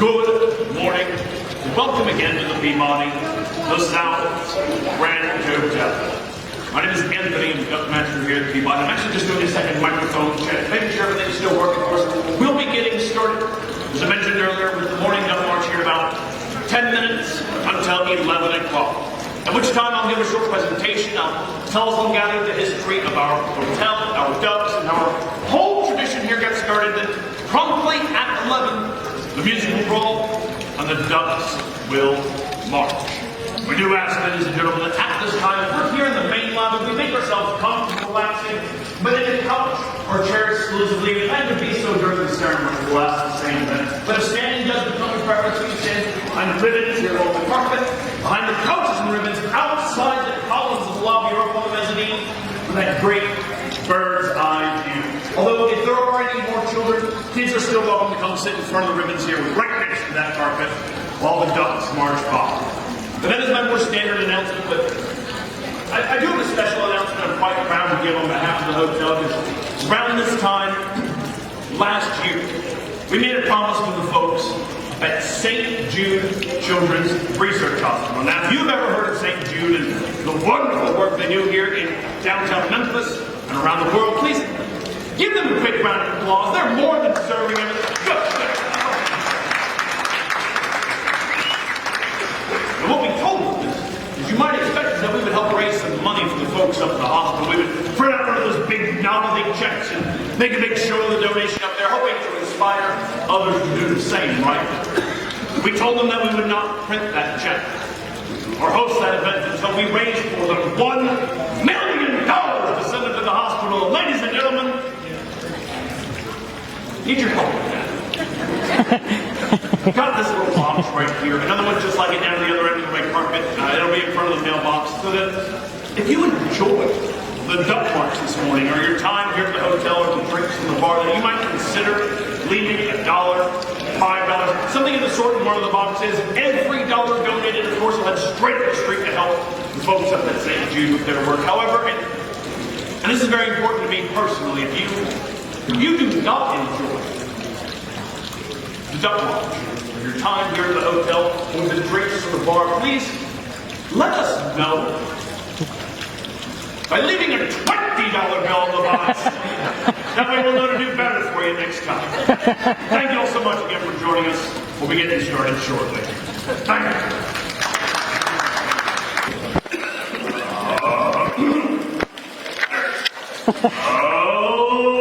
Good morning. Welcome again to the Peabody, the South Grand Hotel. My name is Anthony. I'm the Duck Master here at Peabody. I'm actually just doing a second microphone check, making sure everything's still working for us. We'll be getting started, as I mentioned earlier, with the morning Duck March here in about 10 minutes until 11 o'clock. At which time I'll give a short presentation. I'll tell us all gathered the history of our hotel, our ducks, and our whole tradition here gets started. Then promptly at 11, the music will roll, and the ducks will march. We do ask, ladies and gentlemen, that at this time, we're here in the main lobby, we make ourselves comfortable, relaxing, but in a couch or chair exclusively. We plan to be so during the ceremony, we'll ask the same thing. But if standing does become a preference, we stand behind the ribbons here on the carpet, behind the couches and ribbons, outside the columns of the lobby or up on the mezzanine, with that great bird's eye view. Although if there are any more children, kids are still welcome to come sit in front of the ribbons here, right next to that carpet, while the ducks march by. But that is my more standard announcement, but I do have a special announcement I'm quite proud to give on behalf of the hotel, because around this time, last year, we made a promise to the folks at St. Jude Children's Research Hospital. Now, if you've ever heard of St. Jude and the wonderful work they do here in downtown Memphis and around the world, please give them a quick round of applause. They're more than deserving of it. And what we told them is you might expect that we would help raise some money for the folks up at the hospital. We would print out one of those big novelty checks and make a big show of the donation up there, hoping to inspire others to do the same, right? We told them that we would not print that check or host that event until we raised for them $1 million to send it to the hospital. Ladies and gentlemen, need your help with that. Got this little box right here. Another one just like it down the other end of the carpet. It'll be in front of the mailbox. So that if you enjoy the duck march this morning, or your time here at the hotel, or the drinks in the bar, that you might consider leaving $1, $5, something of the sort in one of the boxes. Every dollar donated, of course, will head straight up the street to help the folks up at St. Jude with their work. However, and this is very important to me personally, if you do not enjoy the duck march, or your time here at the hotel, or the drinks in the bar, please let us know by leaving a $20 bill in the box. That way we'll know to do better for you next time. Thank you all so much again for joining us. We'll be getting started shortly. Thank you.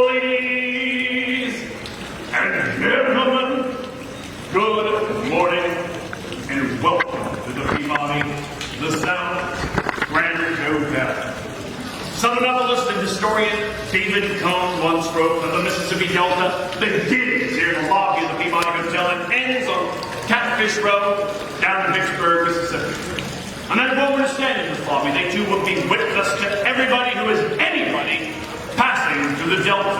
Ladies and gentlemen, good morning and welcome to the Peabody, the South Grand Hotel. Southern novelist and historian David Cohn once wrote that the Mississippi Delta begins here in the lobby of the Peabody Hotel and ends on Catfish Row down in Vicksburg, Mississippi. And then while we're standing in this lobby, they too will be witness to everybody who is anybody passing through the Delta.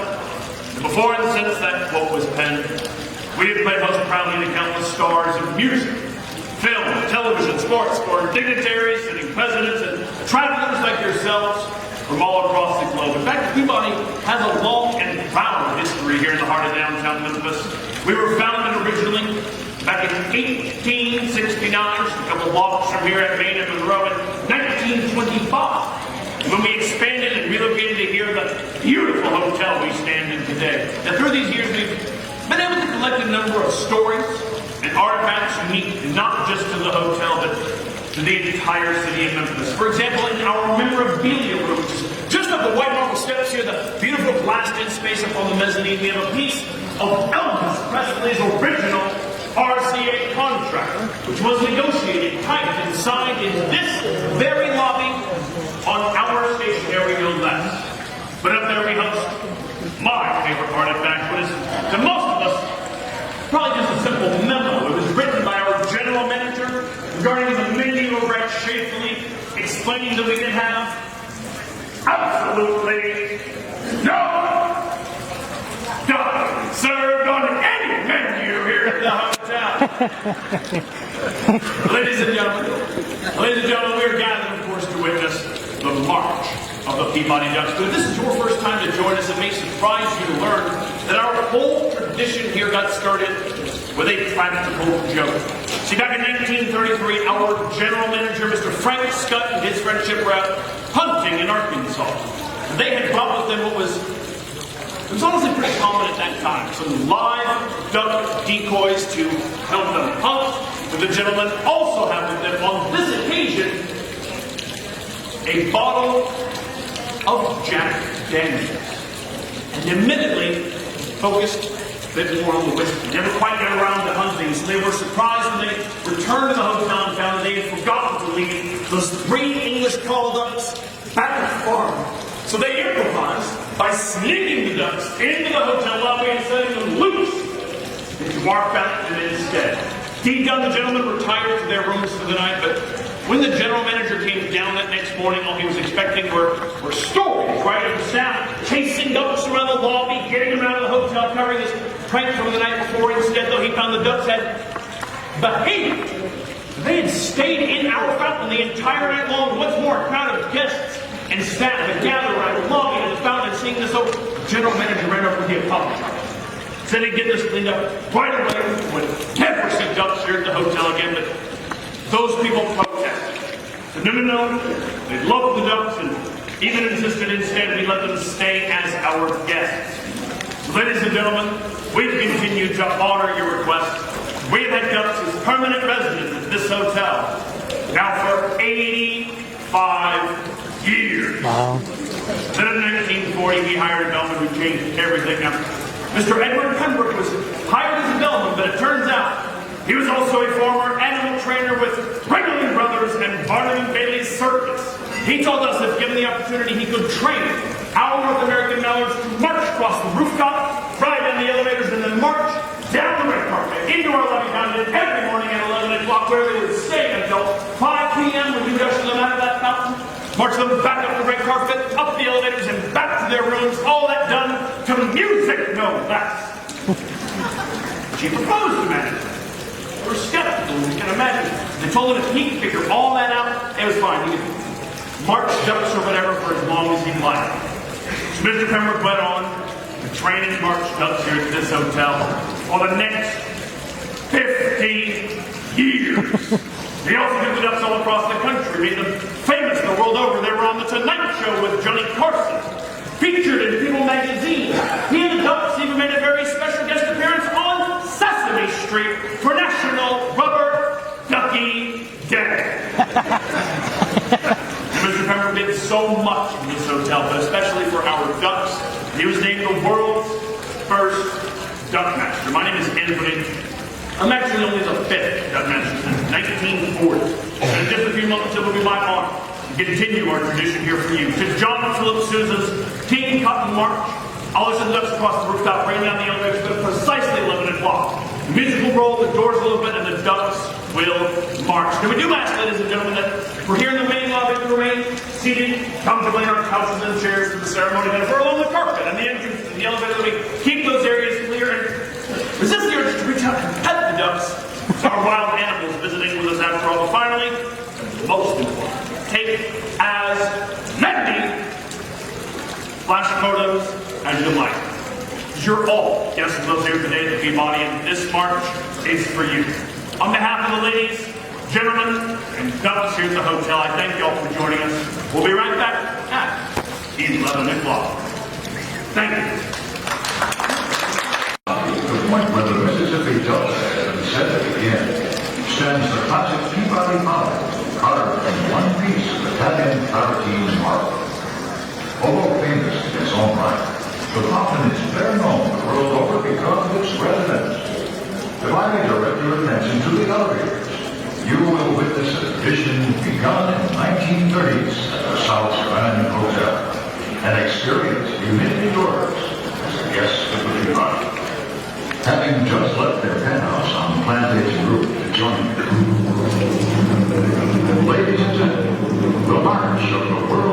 And before and since that quote was penned, we have played most proudly to countless stars of music, film, television, sports, for dignitaries, sitting presidents, and travelers like yourselves from all across the globe. In fact, Peabody has a long and proud history here in the heart of downtown Memphis. We were founded originally back in 1869, just a couple blocks from here at Main and Monroe, in 1925. When we expanded and relocated to here, the beautiful hotel we stand in today. Now, through these years, we've been able to collect a number of stories and artifacts unique not just to the hotel, but to the entire city of Memphis. For example, in our memorabilia room, just up the white marble steps here, the beautiful glassed-in space up on the mezzanine, we have a piece of Elvis Presley's original RCA contract, which was negotiated, typed, and signed in this very lobby on our stationery, no less. But up there we host my favorite artifact, what is to most of us probably just a simple memo. It was written by our general manager regarding the menu over at Shafley, explaining that we can have absolutely no duck served on any menu here at the hotel. Ladies and gentlemen, we are gathered, of course, to witness the march of the Peabody Ducks. But if this is your first time to join us, it may surprise you to learn that our whole tradition here got started with a practical joke. See, back in 1933, our general manager, Mr. Frank Scott, and his friendship were out hunting in Arkansas. And they had brought with them what was honestly pretty common at that time. Some live duck decoys to help them hunt. But the gentleman also had with them, on this occasion, a bottle of Jack Daniels. And admittedly, focused a bit more on the whiskey. Never quite got around to hunting, so they were surprised when they returned to the hotel and found that they had forgotten to leave those 3 English call ducks back at the farm. So they improvised by sneaking the ducks into the hotel lobby and setting them loose. They marked out them instead. Deed done, the gentlemen retired to their rooms for the night, but when the general manager came down that next morning, all he was expecting were stories, right? Of the staff chasing ducks around the lobby, getting them out of the hotel, covering his prank from the night before. Instead, though, he found the ducks had behaved. They had stayed in our fountain the entire night long. What's more, a crowd of guests and staff had gathered around the lobby of the fountain. Seeing this, so the general manager ran over to apologize. Said he'd get this cleaned up right away. Would never see ducks here at the hotel again, but those people protested. Said, no, they loved the ducks and even insisted instead we let them stay as our guests. So, ladies and gentlemen, we've continued to honor your request. We have had ducks as permanent residents at this hotel now for 85 years. Wow. Then in 1940, we hired a bellman who changed everything up. Mr. Edward Pembroke was hired as a bellman, but it turns out he was also a former animal trainer with Ringling Brothers and Barnum and Bailey's Circus. He told us if given the opportunity, he could train our North American mallards to march across the rooftop, ride down the elevators, and then march down the red carpet into our lobby fountain every morning at 11 o'clock, where they would stay until 5 p.m. when we usher them out of that fountain, march them back up the red carpet, up the elevators, and back to their rooms, all that done to music, no less. She proposed to management. They were skeptical, you can imagine. They told him if he could figure all that out, it was fine. He could march ducks or whatever for as long as he'd like. So Mr. Pembroke went on to train and march ducks here at this hotel for the next 50 years. He also took the ducks all across the country, made them famous the world over. They were on The Tonight Show with Johnny Carson, featured in People magazine. He and the ducks even made a very special guest appearance on Sesame Street for National Rubber Ducky Day. Mr. Pembroke did so much in this hotel, but especially for our ducks. He was named the world's first duck master. My name is Anthony. I'm actually only the 5th duck master since 1940. And in just a few months, it will be my honor to continue our tradition here for you. To John Philip Sousa's King Cotton March, I'll listen to ducks across the rooftop, bring down the elevators at precisely 11 o'clock. The music will roll, the doors will open, and the ducks will march. And we do ask, ladies and gentlemen, that if we're here in the main lobby, to remain seated comfortably in our couches and chairs for the ceremony. Then if we're along the carpet and the entrance to the elevator, we keep those areas clear and resist the urge to reach out and pet the ducks. It's our wild animals visiting with us after all. But finally, most important, take as many flash photos as you like. You're all guests of us here today at the Peabody, and this march is for you. On behalf of the ladies, gentlemen, and ducks here at the hotel, I thank you all for joining us. We'll be right back at 11 o'clock. Thank you. The point where the Mississippi Delta has been set to begin stands the classic Peabody Hotel, carved in one piece of Italian travertine marble. Although famous in its own right, the fountain is better known the world over because of its residents. If I may direct your attention to the elevators, you will witness a tradition begun in the 1930s at the South Grand Hotel, an experience you may yours as a guest of the Peabody. Having just left their penthouse on the plantation roof to join the crew, ladies and gentlemen, the march of the world